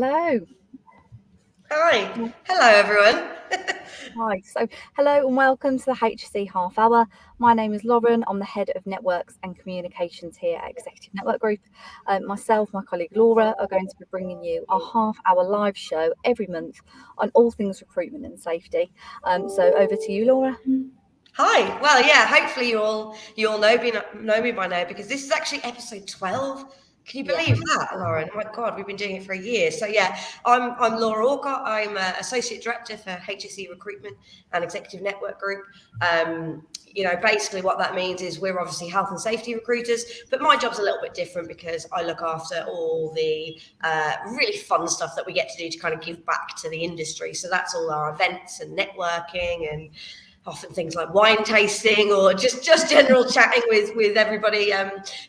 Hello. Hi. Hello, everyone. Hi. So, hello and welcome to the HSE Half Hour. My name is Lauren. I'm the Head of Networks and Communications here at Executive Network Group. Myself, my colleague Laura are going to be bringing you a half-hour live show every month on all things recruitment and safety. So, over to you, Laura. Hi. Well, yeah. Hopefully, you all know me by now, because this is actually episode 12. Can you believe that, Lauren? Oh my God, we've been doing it for a year. So yeah, I'm Laura Aucott. I'm Associate Director for HSE Recruitment and Executive Network Group. Basically what that means is we're obviously health and safety recruiters, but my job's a little bit different because I look after all the really fun stuff that we get to do to kind of give back to the industry. So that's all our events and networking, and often things like wine tasting or just general chatting with everybody.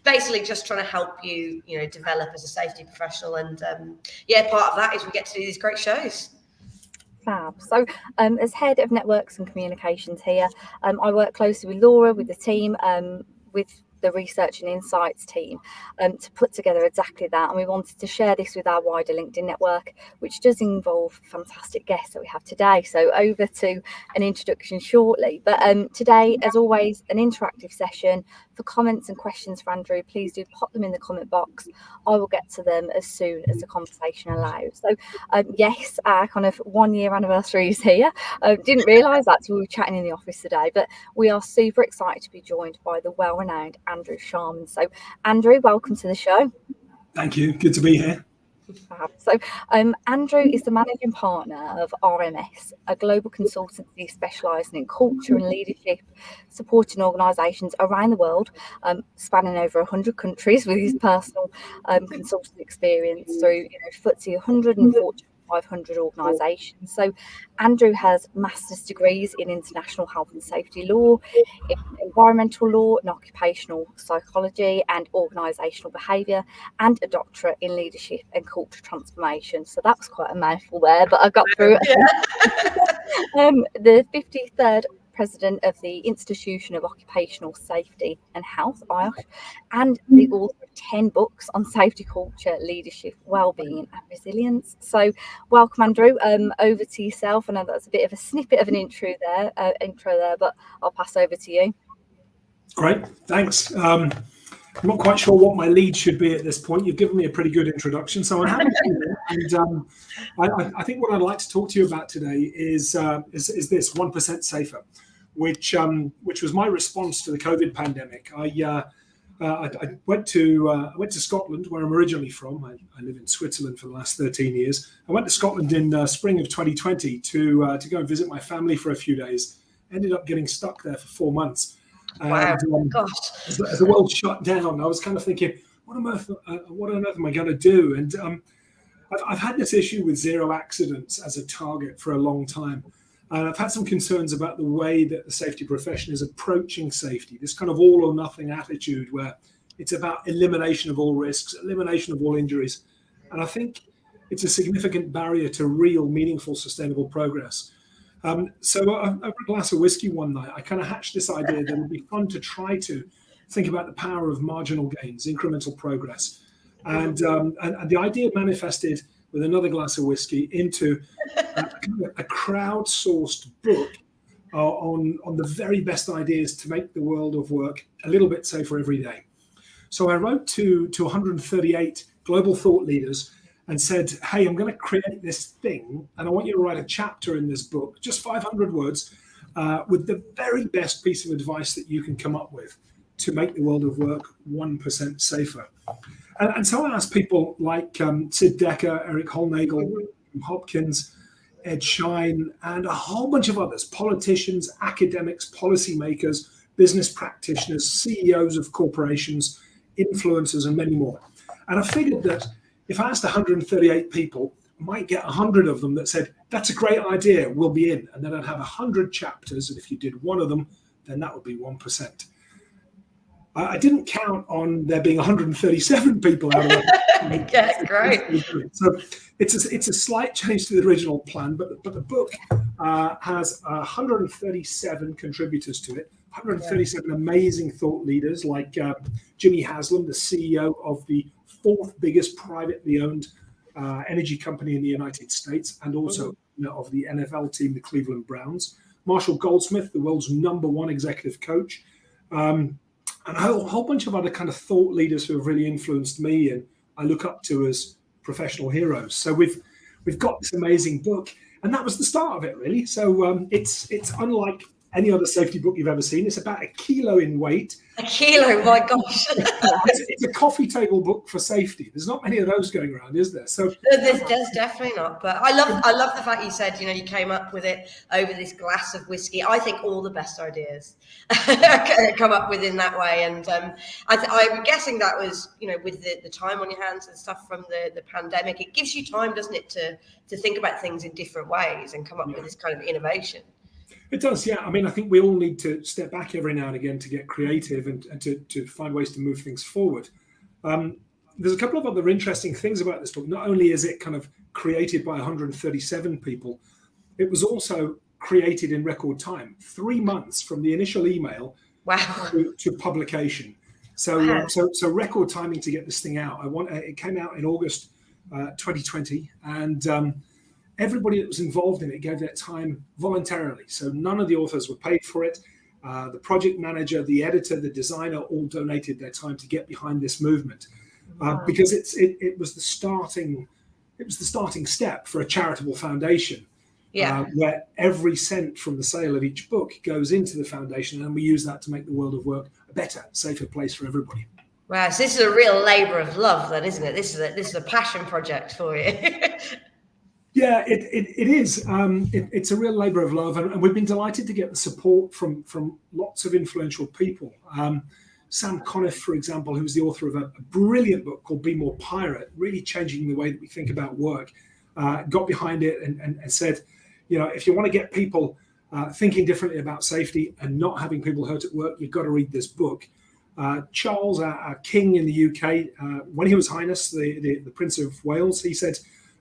Basically just trying to help you, develop as a safety professional. And part of that is we get to do these great shows. Fab. So as Head of Networks and Communications here, I work closely with Laura, with the team, with the Research and Insights team to put together exactly that. And we wanted to share this with our wider LinkedIn network, which does involve fantastic guests that we have today. So over to an introduction shortly. But today, as always, an interactive session. For comments and questions for Andrew, please do pop them in the comment box. I will get to them as soon as the conversation allows. So yes, our kind of 1 year anniversary is here. Didn't realise that till we were chatting in the office today, but we are super excited to be joined by the well-renowned Andrew Sharman. So Andrew, welcome to the show. Thank you. Good to be here. So Andrew is the managing partner of RMS, a global consultancy specialising in culture and leadership, supporting organisations around the world, spanning over 100 countries, with his personal consulting experience through FTSE 100 and Fortune 500 organisations. So Andrew has master's degrees in international health and safety law, in environmental law and occupational psychology and organisational behaviour, and a doctorate in leadership and culture transformation. So that was quite a mouthful there, but I got through it. The 53rd President of the Institution of Occupational Safety and Health, IOSH, and the author of 10 books on safety culture, leadership, wellbeing and resilience. So welcome, Andrew. Over to yourself. I know that's a bit of a snippet of an intro there, but I'll pass over to you. Great, thanks. I'm not quite sure what my lead should be at this point. You've given me a pretty good introduction, so I'm happy to do that. And I think what I'd like to talk to you about today is this 1% safer, which was my response to the COVID pandemic. I went to Scotland, where I'm originally from. I live in Switzerland for the last 13 years. I went to Scotland in spring of 2020 to go and visit my family for a few days. Ended up getting stuck there for 4 months. Wow! Gosh. As the world shut down, I was kind of thinking, what on earth am I going to do? And I've had this issue with zero accidents as a target for a long time. I've had some concerns about the way that the safety profession is approaching safety, this kind of all or nothing attitude where it's about elimination of all risks, elimination of all injuries. And I think it's a significant barrier to real, meaningful, sustainable progress. So over a glass of whiskey one night, I kind of hatched this idea that it would be fun to try to think about the power of marginal gains, incremental progress. And the idea manifested with another glass of whiskey into a crowdsourced book on the very best ideas to make the world of work a little bit safer every day. So I wrote to 138 global thought leaders and said, hey, I'm going to create this thing, and I want you to write a chapter in this book, just 500 words, with the very best piece of advice that you can come up with to make the world of work 1% safer. And so I asked people like Sid Decker, Eric Holnagel, Hopkins, Ed Schein, and a whole bunch of others, politicians, academics, policymakers, business practitioners, CEOs of corporations, influencers, and many more. And I figured that if I asked 138 people, I might get 100 of them that said, that's a great idea, we'll be in. And then I'd have 100 chapters, and if you did one of them, then that would be 1%. I didn't count on there being 137 people out of it. Yes, great. So it's a slight change to the original plan, but the book has 137 contributors to it, 137 amazing thought leaders like Jimmy Haslam, the CEO of the 4th biggest privately owned energy company in the United States, and also of the NFL team, the Cleveland Browns. Marshall Goldsmith, the world's #1 executive coach, and a whole bunch of other kind of thought leaders who have really influenced me and I look up to as professional heroes. So we've got this amazing book, and that was the start of it, really. So it's unlike any other safety book you've ever seen. It's about 1 kilo in weight. 1 kilo, my gosh. It's a coffee table book for safety. There's not many of those going around, is there? So there's definitely not. But I love the fact you said, you came up with it over this glass of whiskey. I think all the best ideas come up with in that way. And I'm guessing that was, with the time on your hands and stuff from the pandemic, it gives you time, doesn't it, to think about things in different ways and come up with this kind of innovation. It does, yeah. I mean, I think we all need to step back every now and again to get creative and to find ways to move things forward. There's a couple of other interesting things about this book. Not only is it kind of created by 137 people, it was also created in record time, 3 months from the initial email to publication. So so record timing to get this thing out. It came out in August 2020, and everybody that was involved in it gave their time voluntarily. So none of the authors were paid for it. The project manager, the editor, the designer all donated their time to get behind this movement, because it was the starting step for a charitable foundation, where every cent from the sale of each book goes into the foundation, and we use that to make the world of work a better, safer place for everybody. Wow, so this is a real labour of love, then, isn't it? This is a passion project for you. Yeah, it is. It's a real labour of love, and we've been delighted to get the support from lots of influential people. Sam Conniff, for example, who's the author of a brilliant book called Be More Pirate, really changing the way that we think about work, got behind it and said, if you want to get people thinking differently about safety and not having people hurt at work, you've got to read this book. Charles, our king in the UK, when he was Highness, the Prince of Wales, he said,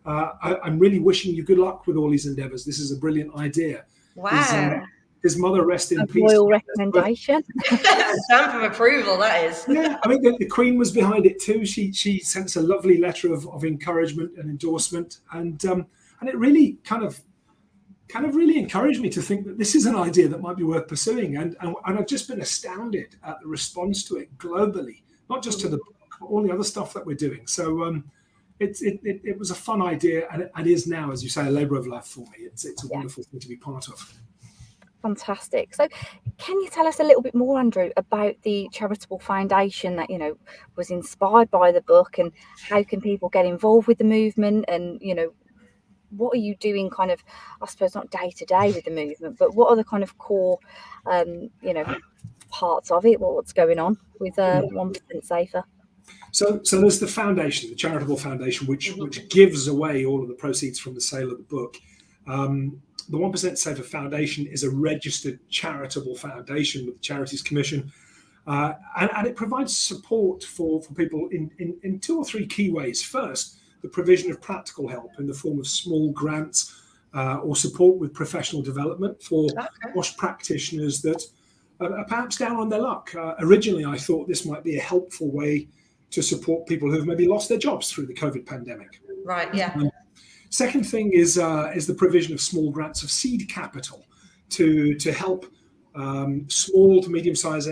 I'm really wishing you good luck with all these endeavours. This is a brilliant idea. Wow. His mother, rest in peace. Royal recommendation. Stamp of approval, that is. Yeah, I mean, the Queen was behind it too. She sent us a lovely letter of encouragement and endorsement, and it really kind of really encouraged me to think that this is an idea that might be worth pursuing. And I've just been astounded at the response to it globally, not just to the book, but all the other stuff that we're doing. So it was a fun idea, and it is now, as you say, a labour of love for me. It's a wonderful thing to be part of. Fantastic. So can you tell us a little bit more, Andrew, about the charitable foundation that, was inspired by the book, and how can people get involved with the movement, and, what are you doing kind of, I suppose, not day to day with the movement, but what are the kind of core, parts of it? What's going on with 1% Safer? So there's the foundation, the charitable foundation, which gives away all of the proceeds from the sale of the book. The 1% Safer Foundation is a registered charitable foundation with the Charities Commission, and it provides support for people in 2 or 3 key ways. First, the provision of practical help in the form of small grants or support with professional development for WASH practitioners that are perhaps down on their luck. Originally, I thought this might be a helpful way to support people who have maybe lost their jobs through the COVID pandemic. Right, yeah. Second thing is the provision of small grants of seed capital to help small to medium-sized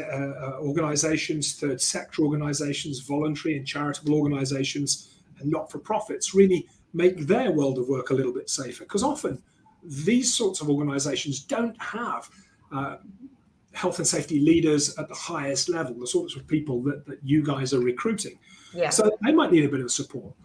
organisations, third sector organisations, voluntary and charitable organisations, and not-for-profits really make their world of work a little bit safer. Because often these sorts of organisations don't have health and safety leaders at the highest level, the sorts of people that you guys are recruiting. Yeah. So they might need a bit of support.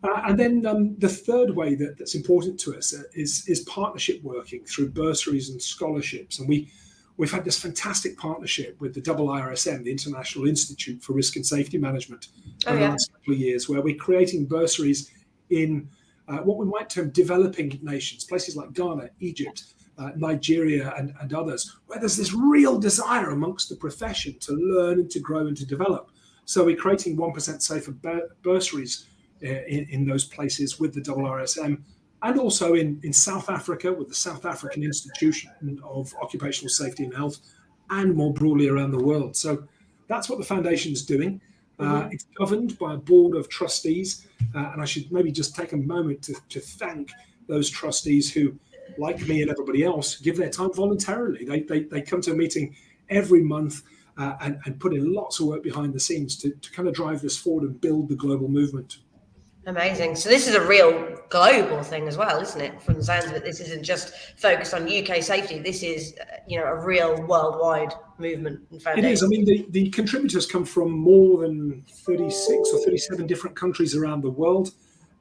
And then the third way that's important to us is partnership working through bursaries and scholarships. And we've had this fantastic partnership with the IIRSM, the International Institute for Risk and Safety Management, over the last couple of years, where we're creating bursaries in what we might term developing nations, places like Ghana, Egypt, Nigeria, and others, where there's this real desire amongst the profession to learn and to grow and to develop. So we're creating 1% Safer bursaries in those places with the IIRSM, and also in South Africa with the South African Institution of Occupational Safety and Health, and more broadly around the world. So that's what the foundation is doing. It's governed by a board of trustees, and I should maybe just take a moment to thank those trustees who, like me and everybody else, give their time voluntarily. They come to a meeting every month and put in lots of work behind the scenes to kind of drive this forward and build the global movement. Amazing. So this is a real global thing as well, isn't it? From the sounds of it, this isn't just focused on UK safety. This is, a real worldwide movement and foundation. It is. I mean, the contributors come from more than 36 or 37 different countries around the world.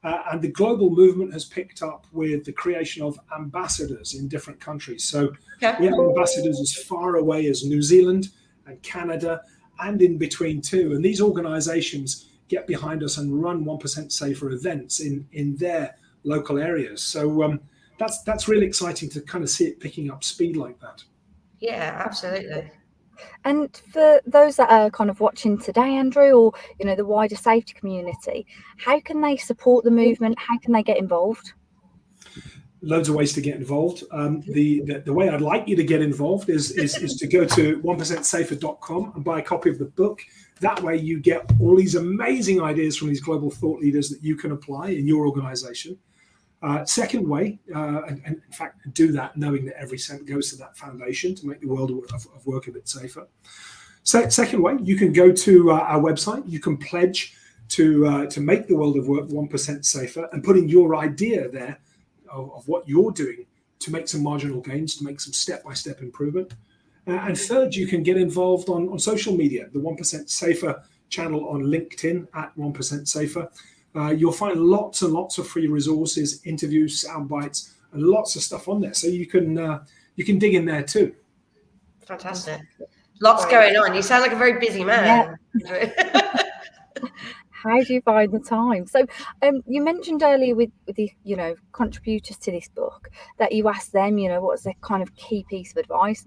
And the global movement has picked up with the creation of ambassadors in different countries. So we have ambassadors as far away as New Zealand and Canada and in between too. And these organizations get behind us and run 1% Safer events in their local areas. So that's really exciting to kind of see it picking up speed like that. Yeah, absolutely. And for those that are kind of watching today, Andrew, or the wider safety community, how can they support the movement? How can they get involved? Loads of ways to get involved. The way I'd like you to get involved is to go to 1%safer.com and buy a copy of the book. That way you get all these amazing ideas from these global thought leaders that you can apply in your organization. Second way, and in fact, do that knowing that every cent goes to that foundation to make the world of work a bit safer. Second way, you can go to our website. You can pledge to make the world of work 1% safer and put in your idea there of what you're doing to make some marginal gains, to make some step-by-step improvement. And third, you can get involved on social media, the 1% Safer channel on LinkedIn at 1% Safer. You'll find lots and lots of free resources, interviews, sound bites, and lots of stuff on there. So you can dig in there too. Fantastic. Lots going on. You sound like a very busy man. Yeah. How do you find the time? So you mentioned earlier with the contributors to this book that you asked them, what's their kind of key piece of advice.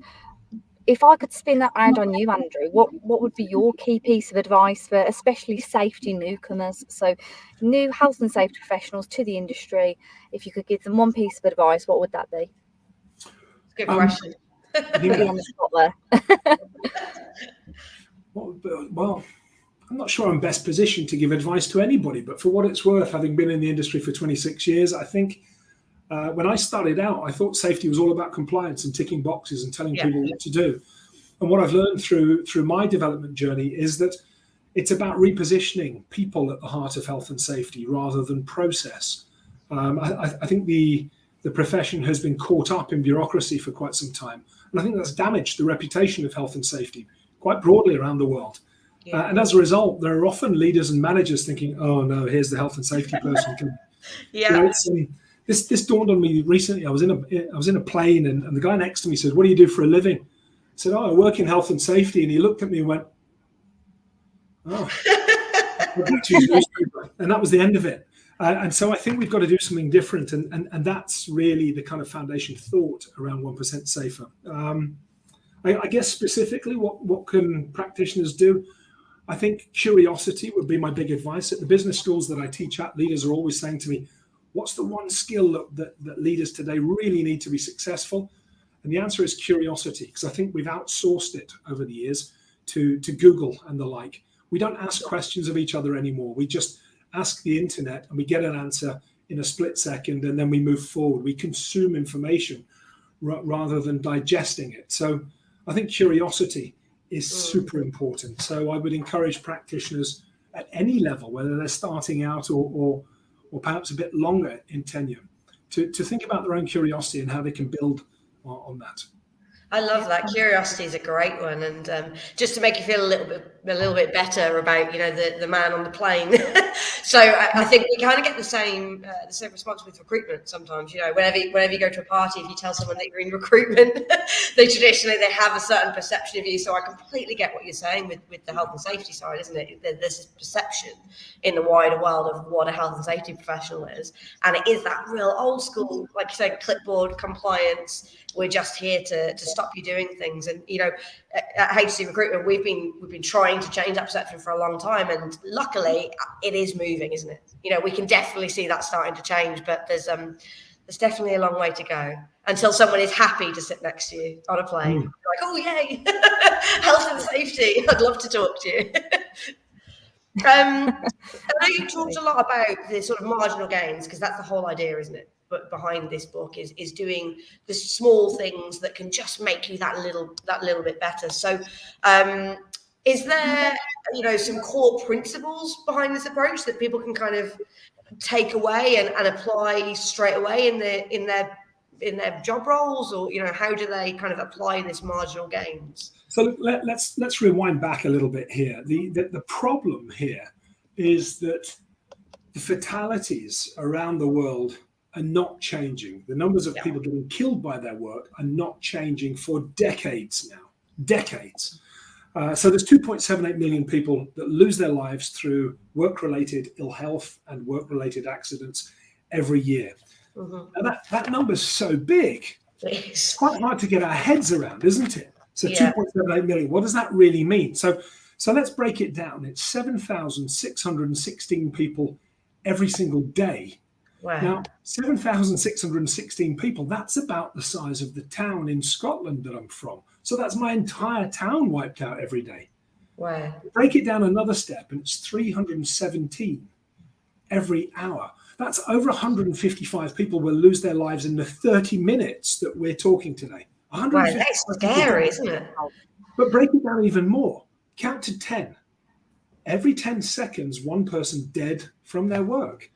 If I could spin that round on you, Andrew, what would be your key piece of advice for especially safety newcomers? So new health and safety professionals to the industry, if you could give them one piece of advice, what would that be? Good question. Put you on the spot there. Well, I'm not sure I'm best positioned to give advice to anybody, but for what it's worth, having been in the industry for 26 years, I think when I started out, I thought safety was all about compliance and ticking boxes and telling people what to do. And what I've learned through my development journey is that it's about repositioning people at the heart of health and safety rather than process. I think the profession has been caught up in bureaucracy for quite some time. And I think that's damaged the reputation of health and safety quite broadly around the world. Yeah. And as a result, there are often leaders and managers thinking, oh no, here's the health and safety person. This dawned on me recently. I was in a plane and the guy next to me said, what do you do for a living? I said, oh, I work in health and safety. And he looked at me and went, oh, and that was the end of it. And so I think we've got to do something different. And that's really the kind of foundation thought around 1% Safer. I guess specifically what can practitioners do? I think curiosity would be my big advice. At the business schools that I teach at, leaders are always saying to me, what's the one skill that leaders today really need to be successful? And the answer is curiosity, because I think we've outsourced it over the years to Google and the like. We don't ask questions of each other anymore. We just ask the internet and we get an answer in a split second and then we move forward. We consume information rather than digesting it. So I think curiosity is super important. So I would encourage practitioners at any level, whether they're starting out or perhaps a bit longer in tenure, to think about their own curiosity and how they can build on that. I love that. Curiosity is a great one, and just to make you feel a little bit better about the man on the plane. So I think we kind of get the same response with recruitment sometimes. Whenever you go to a party, if you tell someone that you're in recruitment, they traditionally have a certain perception of you. So I completely get what you're saying with the health and safety side, isn't it? There's this perception in the wider world of what a health and safety professional is, and it is that real old school, like you say, clipboard compliance. We're just here to stop you doing things. And at HSE Recruitment, we've been trying to change that perception for a long time, and luckily it is moving, isn't it? We can definitely see that starting to change, but there's definitely a long way to go until someone is happy to sit next to you on a plane. Like, oh yay, health and safety, I'd love to talk to you. I know you talked a lot about the sort of marginal gains, because that's the whole idea, isn't it? But behind this book is doing the small things that can just make you that little bit better. So, is there, some core principles behind this approach that people can kind of take away and apply straight away in their job roles, or how do they kind of apply this marginal gains? So let's rewind back a little bit here. The problem here is that the fatalities around the world are not changing. The numbers of people getting killed by their work are not changing for decades now. Decades. So there's 2.78 million people that lose their lives through work-related ill health and work-related accidents every year. Mm-hmm. And that number's so big, it's quite hard to get our heads around, isn't it? So 2.78 million, what does that really mean? So let's break it down. It's 7,616 people every single day. Wow. Now, 7,616 people, that's about the size of the town in Scotland that I'm from. So that's my entire town wiped out every day. Wow. Break it down another step, and it's 317 every hour. That's over 155 people will lose their lives in the 30 minutes that we're talking today. Wow, that's scary, isn't it? But break it down even more. Count to 10. Every 10 seconds, one person dead from their work.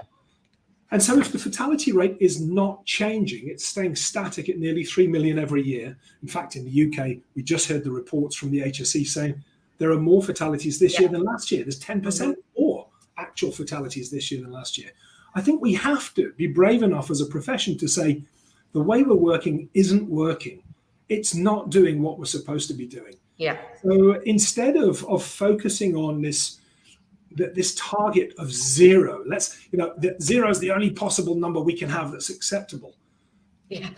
And so if the fatality rate is not changing, it's staying static at nearly 3 million every year. In fact, in the UK, we just heard the reports from the HSE saying there are more fatalities this year than last year. There's 10% more actual fatalities this year than last year. I think we have to be brave enough as a profession to say the way we're working isn't working. It's not doing what we're supposed to be doing. Yeah. So instead of focusing on this target of zero, zero is the only possible number we can have that's acceptable. Yeah.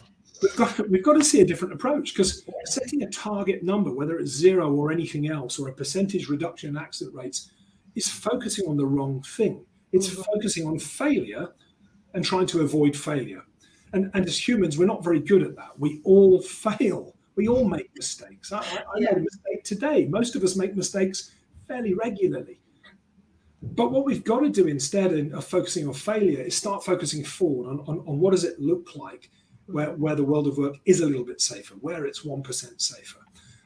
We've got to see a different approach, because setting a target number, whether it's zero or anything else, or a percentage reduction in accident rates, is focusing on the wrong thing. It's focusing on failure and trying to avoid failure. And as humans, we're not very good at that. We all fail. We all make mistakes. I made a mistake today. Most of us make mistakes fairly regularly. But what we've got to do instead of focusing on failure is start focusing forward on what does it look like where the world of work is a little bit safer, where it's 1% safer,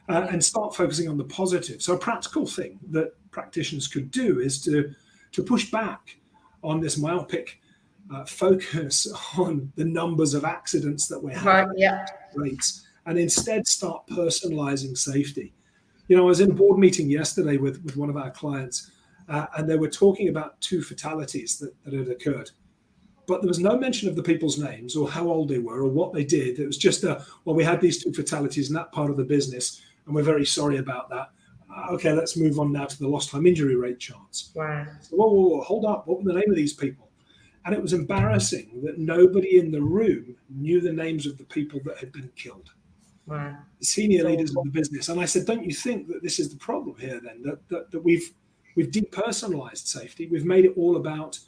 and start focusing on the positive. So a practical thing that practitioners could do is to push back on this myopic focus on the numbers of accidents that we're having, rates, and instead start personalizing safety. I was in a board meeting yesterday with one of our clients, and they were talking about 2 fatalities that had occurred. But there was no mention of the people's names or how old they were or what they did. It was just, we had these 2 fatalities in that part of the business, and we're very sorry about that. Okay, let's move on now to the lost time injury rate charts. Wow. So, whoa, hold up. What were the name of these people? And it was embarrassing that nobody in the room knew the names of the people that had been killed. Wow. The senior leaders of the business. And I said, don't you think that this is the problem here then, that we've depersonalized safety? We've made it all about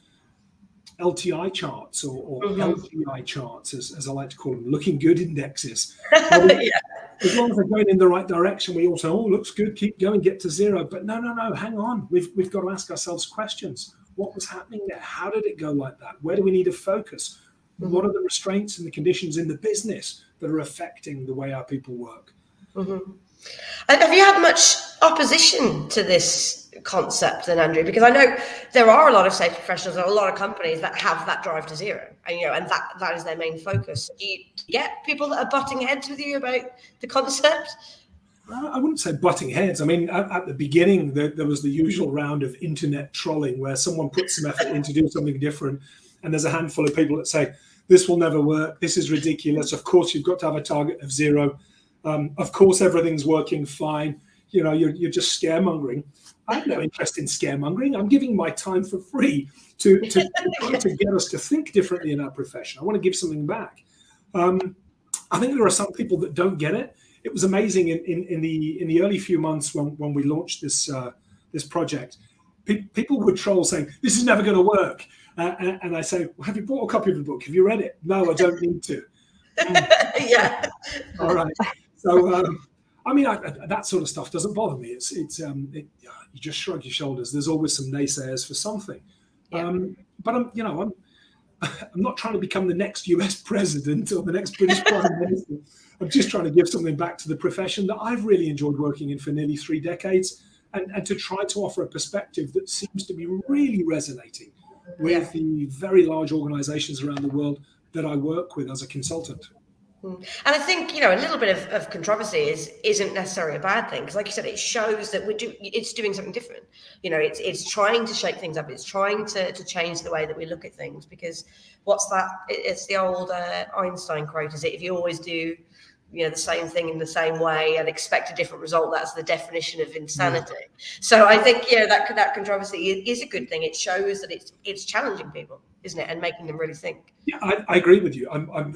LTI charts or LGI charts, as I like to call them, looking good indexes. As long as they're going in the right direction, we all say, looks good, keep going, get to zero. But no, hang on. We've got to ask ourselves questions. What was happening there? How did it go like that? Where do we need to focus? What are the restraints and the conditions in the business that are affecting the way our people work? Mm-hmm. And have you had much opposition to this concept then, Andrew? Because I know there are a lot of safety professionals and a lot of companies that have that drive to zero, and that is their main focus. Do you get people that are butting heads with you about the concept? I wouldn't say butting heads. I mean, at the beginning, there was the usual round of internet trolling where someone puts some effort in to do something different, and there's a handful of people that say, this will never work, this is ridiculous, of course you've got to have a target of zero, of course everything's working fine, you're just scaremongering. I have no interest in scaremongering. I'm giving my time for free to get us to think differently in our profession. I want to give something back. I think there are some people that don't get it. It was amazing in the early few months when we launched this project. People would troll saying, this is never going to work. And I say, well, have you bought a copy of the book? Have you read it? No, I don't need to. Yeah. All right. So I mean, that sort of stuff doesn't bother me. You just shrug your shoulders. There's always some naysayers for something. Yeah. But I'm not trying to become the next US president or the next British prime minister. I'm just trying to give something back to the profession that I've really enjoyed working in for nearly 3 decades, and to try to offer a perspective that seems to be really resonating with the very large organizations around the world that I work with as a consultant. And I think, a little bit of controversy isn't necessarily a bad thing, because like you said, it shows that it's doing something different. It's trying to shake things up. It's trying to change the way that we look at things, because what's that? It's the old Einstein quote, is it? If you always do, the same thing in the same way and expect a different result, that's the definition of insanity. So I think, that controversy is a good thing. It shows that it's challenging people, isn't it? And making them really think. Yeah, I agree with you.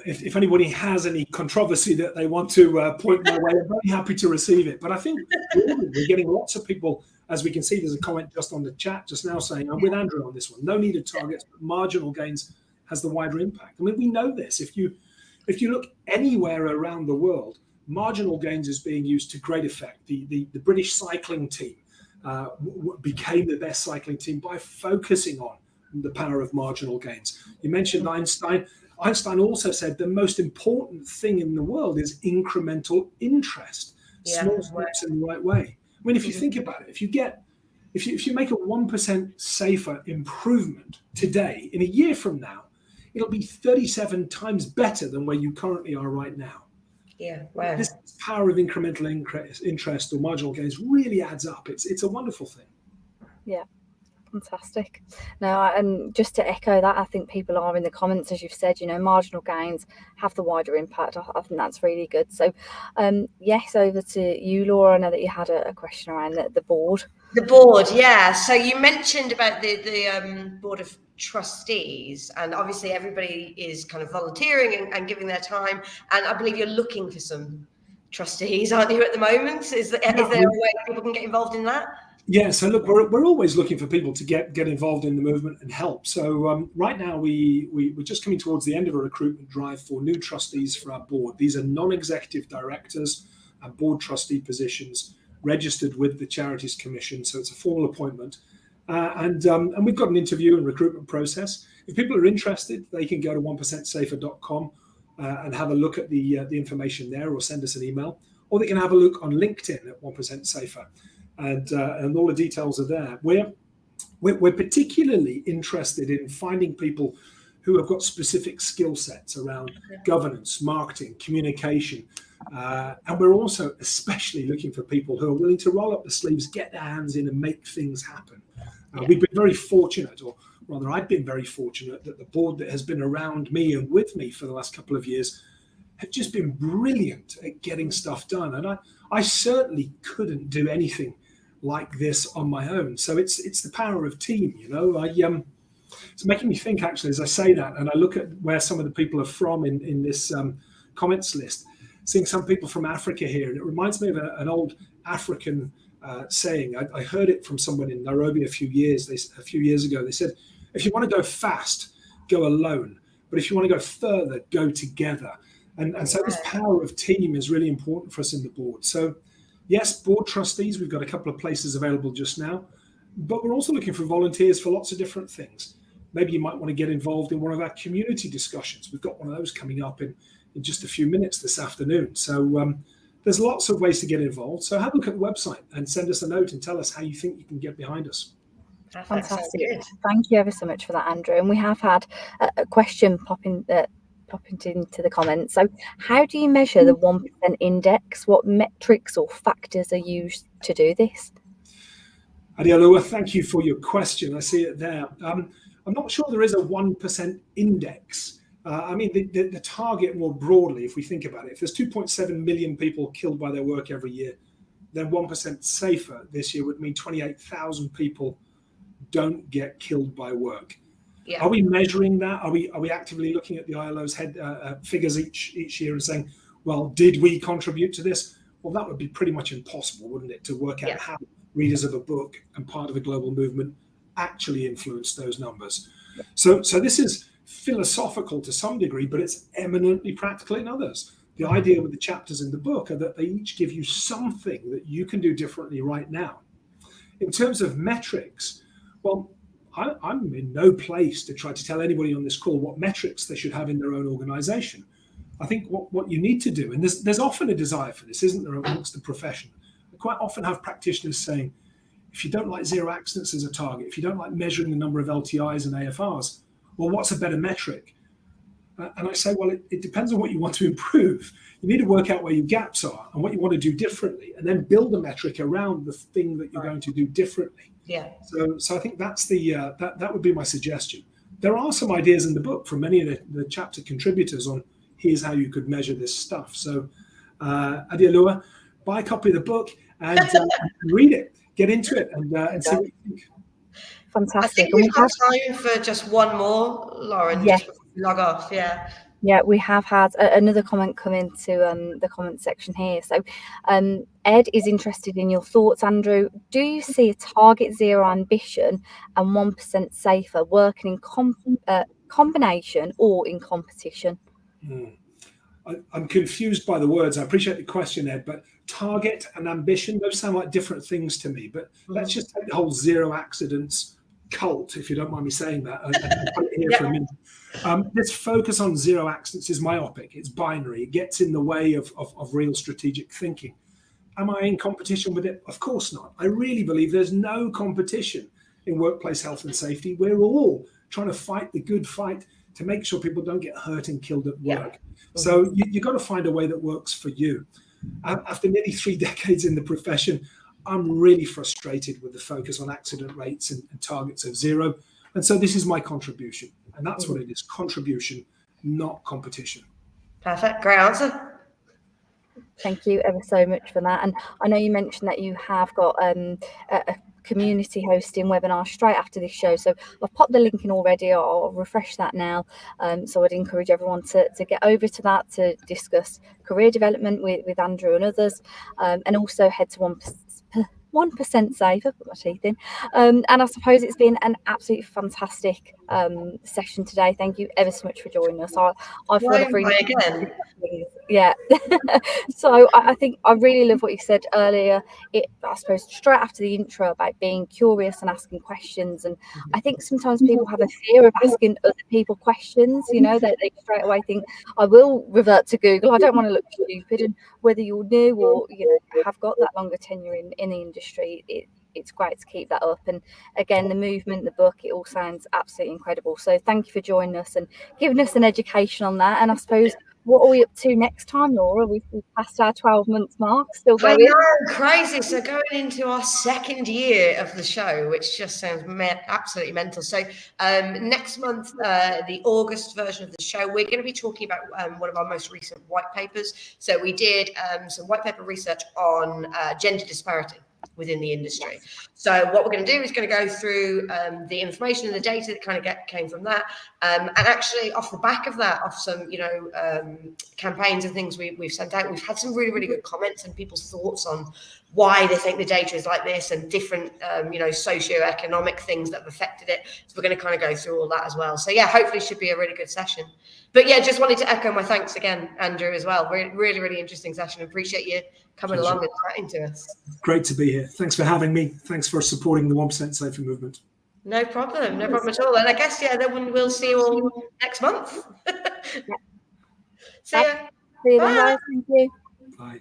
If anybody has any controversy that they want to point my way, I'm very happy to receive it. But I think we're getting lots of people, as we can see, there's a comment just on the chat just now saying, I'm with Andrew on this one. No needed targets, but marginal gains has the wider impact. I mean, we know this. If you look anywhere around the world, marginal gains is being used to great effect. The British cycling team became the best cycling team by focusing on the power of marginal gains. You mentioned Einstein. Einstein also said the most important thing in the world is incremental interest, small steps in the right way. I mean, if you think about it, if you make a 1% safer improvement today, in a year from now, it'll be 37 times better than where you currently are right now. Yeah, wow. This power of incremental interest or marginal gains really adds up. It's a wonderful thing. Yeah. Fantastic. Now, and just to echo that, I think people are in the comments, as you've said, marginal gains have the wider impact. I think that's really good. So, yes, over to you, Laura. I know that you had a question around the board. The board, yeah. So you mentioned about the board of trustees, and obviously everybody is kind of volunteering and giving their time. And I believe you're looking for some trustees, aren't you, at the moment? Is there a way people can get involved in that? Yeah, so look, we're always looking for people to get involved in the movement and help. So right now we're just coming towards the end of a recruitment drive for new trustees for our board. These are non-executive directors and board trustee positions registered with the Charities Commission. So it's a formal appointment. And we've got an interview and recruitment process. If people are interested, they can go to 1%safer.com and have a look at the information there, or send us an email, or they can have a look on LinkedIn at 1% Safer. And all the details are there. We're particularly interested in finding people who have got specific skill sets around governance, marketing, communication. And we're also especially looking for people who are willing to roll up the sleeves, get their hands in and make things happen. We've been very fortunate, or rather I've been very fortunate, that the board that has been around me and with me for the last couple of years have just been brilliant at getting stuff done. And I certainly couldn't do anything like this on my own. So it's the power of team, it's making me think, actually, as I say that, and I look at where some of the people are from in this comments list, seeing some people from Africa here, and it reminds me of an old African saying. I heard it from someone in Nairobi a few years ago. They said, if you want to go fast, go alone, but if you want to go further, go together. And so this power of team is really important for us in the board. So yes, board trustees, we've got a couple of places available just now, but we're also looking for volunteers for lots of different things. Maybe you might want to get involved in one of our community discussions. We've got one of those coming up in just a few minutes this afternoon. So there's lots of ways to get involved. So have a look at the website and send us a note and tell us how you think you can get behind us. Fantastic. Thank you ever so much for that, Andrew. And we have had a question popping into the comments. So how do you measure the 1% index? What metrics or factors are used to do this? Adialoa, thank you for your question. I see it there. I'm not sure there is a 1% index. I mean, the target more broadly, if we think about it, if there's 2.7 million people killed by their work every year, then 1% safer this year would mean 28,000 people don't get killed by work. Yeah. Are we measuring that? Are we actively looking at the ILO's figures each year and saying, well, did we contribute to this? Well, that would be pretty much impossible, wouldn't it, to work out how readers of a book and part of a global movement actually influence those numbers. So this is philosophical to some degree, but it's eminently practical in others. The idea with the chapters in the book are that they each give you something that you can do differently right now. In terms of metrics, well, I'm in no place to try to tell anybody on this call what metrics they should have in their own organization. I think what you need to do, and there's often a desire for this, isn't there, amongst the profession? I quite often have practitioners saying, if you don't like zero accidents as a target, if you don't like measuring the number of LTIs and AFRs, well, what's a better metric? And I say, well, it depends on what you want to improve. You need to work out where your gaps are and what you want to do differently, and then build a metric around the thing that you're going to do differently. Yeah. So I think that's that would be my suggestion. There are some ideas in the book from many of the chapter contributors on here's how you could measure this stuff. So, Adia Laura, buy a copy of the book and read it. Get into it and see what you think. Fantastic. I think we've got time for just one more, Lauren, just before we log off. Yeah. Yeah, we have had another comment come into the comment section here. So Ed is interested in your thoughts, Andrew. Do you see a target zero ambition and 1% safer working in combination or in competition? I'm confused by the words. I appreciate the question, Ed, but target and ambition, those sound like different things to me. But let's just take the whole zero accidents cult, if you don't mind me saying that, and put it here for a minute. This focus on zero accidents is myopic. It's binary. It gets in the way of real strategic thinking. Am I in competition with it? Of course not. I really believe there's no competition in workplace health and safety. We're all trying to fight the good fight to make sure people don't get hurt and killed at work. So you've got to find a way that works for you. After nearly 3 decades in the profession, I'm really frustrated with the focus on accident rates and targets of zero. And so this is my contribution. And that's what it is, contribution, not competition. Perfect. Great answer. Thank you ever so much for that. And I know you mentioned that you have got a community hosting webinar straight after this show. So I've popped the link in already. I'll refresh that now. So I'd encourage everyone to get over to that to discuss career development with Andrew and others. And also head to 1% safer, put my teeth in. And I suppose it's been an absolutely fantastic session today. Thank you ever so much for joining us. I've again. Yeah. So I think I really love what you said earlier. I suppose straight after the intro about being curious and asking questions. And I think sometimes people have a fear of asking other people questions, you know, that they straight away think, I will revert to Google. I don't want to look stupid. And whether you're new or, you know, have got that longer tenure in the industry, it's great to keep that up. And again, the movement, the book, it all sounds absolutely incredible. So thank you for joining us and giving us an education on that. And I suppose, what are we up to next time, Laura? We've passed our 12-month mark, still going. I know, crazy. So going into our 2nd year of the show, which just sounds absolutely mental. So next month, the August version of the show, we're going to be talking about one of our most recent white papers. So we did some white paper research on gender disparity within the industry. So what we're going to do is going to go through the information and the data that kind of came from that, and actually off the back of that, off some campaigns and things we've sent out, we've had some really good comments and people's thoughts on why they think the data is like this and different socio-economic things that have affected it. So we're going to kind of go through all that as well. So yeah, hopefully it should be a really good session. But yeah, just wanted to echo my thanks again, Andrew, as well. Really interesting session. Appreciate you coming along and chatting to us. Great to be here. Thanks for having me. Thanks for supporting the 1% Safer movement. No problem at all. And I guess, then we'll see you all next month. See ya. See you then, guys. Thank you. Bye.